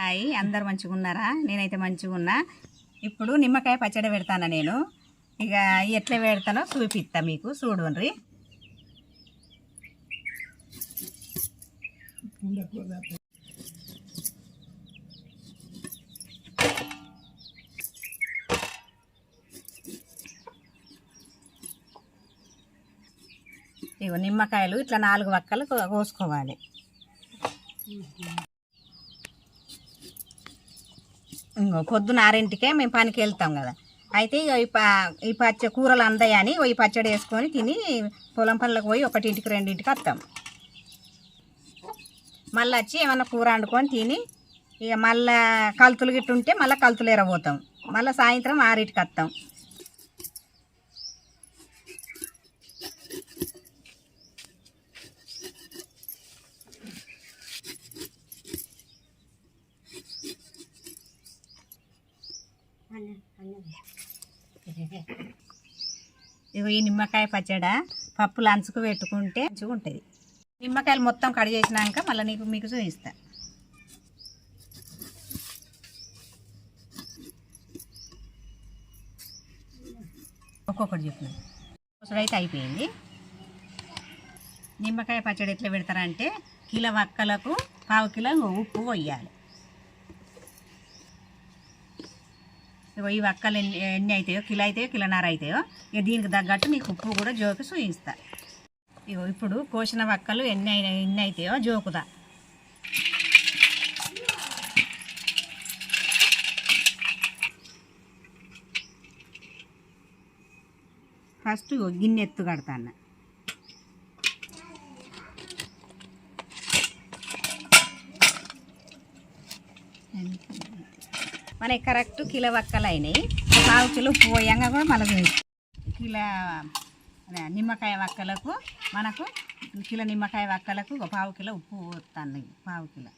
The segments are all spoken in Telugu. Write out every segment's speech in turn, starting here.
హాయ్, అందరు మంచిగా ఉన్నారా? నేనైతే మంచిగా ఉన్నా. ఇప్పుడు నిమ్మకాయ పచ్చడి పెడతాను నేను. ఇక ఎట్లా పెడతానో చూపిస్తా మీకు, చూడండి. ఇగో నిమ్మకాయలు ఇట్లా 4 వక్కలు కోసుకోవాలి. ఇంకో పొద్దున 6ంటికే మేము పనికి వెళ్తాం కదా. అయితే ఇక ఈ కూరలు అందాయని ఈ పచ్చడి వేసుకొని తిని పొలం పనులకు పోయి 1ంటికి 2ంటికి వస్తాం. మళ్ళీ వచ్చి ఏమన్నా కూర వండుకొని తిని ఇక మళ్ళీ కలుతులు గిట్టు ఉంటే మళ్ళీ కలుతులు ఎరబోతాం. మళ్ళీ సాయంత్రం 6ంటికి వస్తాం. ఇగో ఈ నిమ్మకాయ పచ్చడి పప్పు లంచుకు పెట్టుకుంటే మంచిగా ఉంటుంది. నిమ్మకాయలు మొత్తం కట్ చేసినాక మళ్ళీ మీకు చూపిస్తా. ఒక్కొక్కటి చెప్పిన పచ్చడి అయితే అయిపోయింది. నిమ్మకాయ పచ్చడి ఎట్లా పెడతారంటే కిలో వక్కలకు 1/2 కిలో ఉప్పు పోయాలి. ఈ వక్కలు ఎన్ని అవుతాయో, కిలో అవుతాయో, కిలోన్నర అవుతాయో, ఇక దీనికి తగ్గట్టు నీకు ఉప్పు కూడా జోకి చూపిస్తా. ఇగో ఇప్పుడు కోసిన వక్కలు ఎన్ని అవుతాయో జోకుదా. ఫస్ట్ గిన్నె ఎత్తు కడతాను. మనకి కరెక్ట్ కిలో వక్కలు అయినాయి. 1/4 కిలో ఉప్పు పోయంగా కూడా మళ్ళీ కిలో నిమ్మకాయ వక్కలకు మనకు కిలో నిమ్మకాయ వక్కలకు 1/2 కిలో ఉప్పు పోతాను. 1/2 కిలో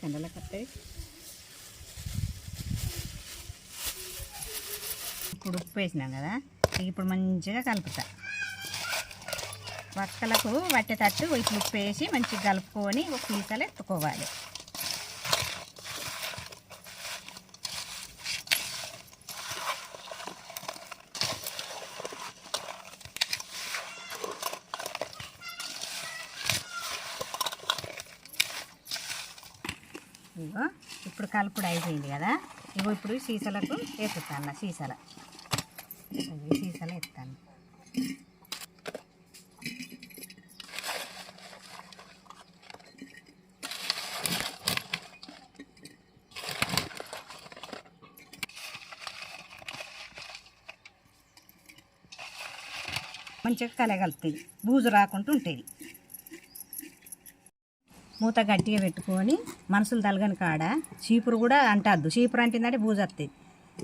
కండల కట్టాయి. ఇప్పుడు ఉప్పు వేసినాం కదా, ఇప్పుడు మంచిగా కలుపుతా. వక్కలకు పట్టేటట్టు ఇట్లా ఉప్పు వేసి మంచిగా కలుపుకొని ఒక పీసలు ఎత్తుకోవాలి. ఇగో ఇప్పుడు కలుపుడు అయిపోయింది కదా. ఇగో ఇప్పుడు సీసాలకు ఎత్తుతాను. సీసాలు ఎత్తాను. మంచిగా కలగలుగుతాయి, బూజు రాకుండా ఉంటుంది. మూత గట్టిగా పెట్టుకొని మనుషులు తలగని కాడ చీపురు కూడా అంటద్దు. చీపురు అంటుందంటే బూజు వస్తుంది.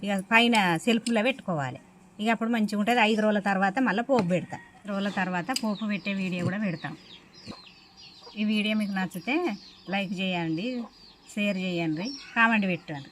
ఇక పైన సెల్ఫ్లో పెట్టుకోవాలి. ఇక అప్పుడు మంచిగా ఉంటుంది. 5 రోజుల తర్వాత మళ్ళీ పోపు పెడతా. 5 రోజుల తర్వాత పోపు పెట్టే వీడియో కూడా పెడతాం. ఈ వీడియో మీకు నచ్చితే లైక్ చేయండి, షేర్ చేయండి, కామెంట్ పెట్టండి.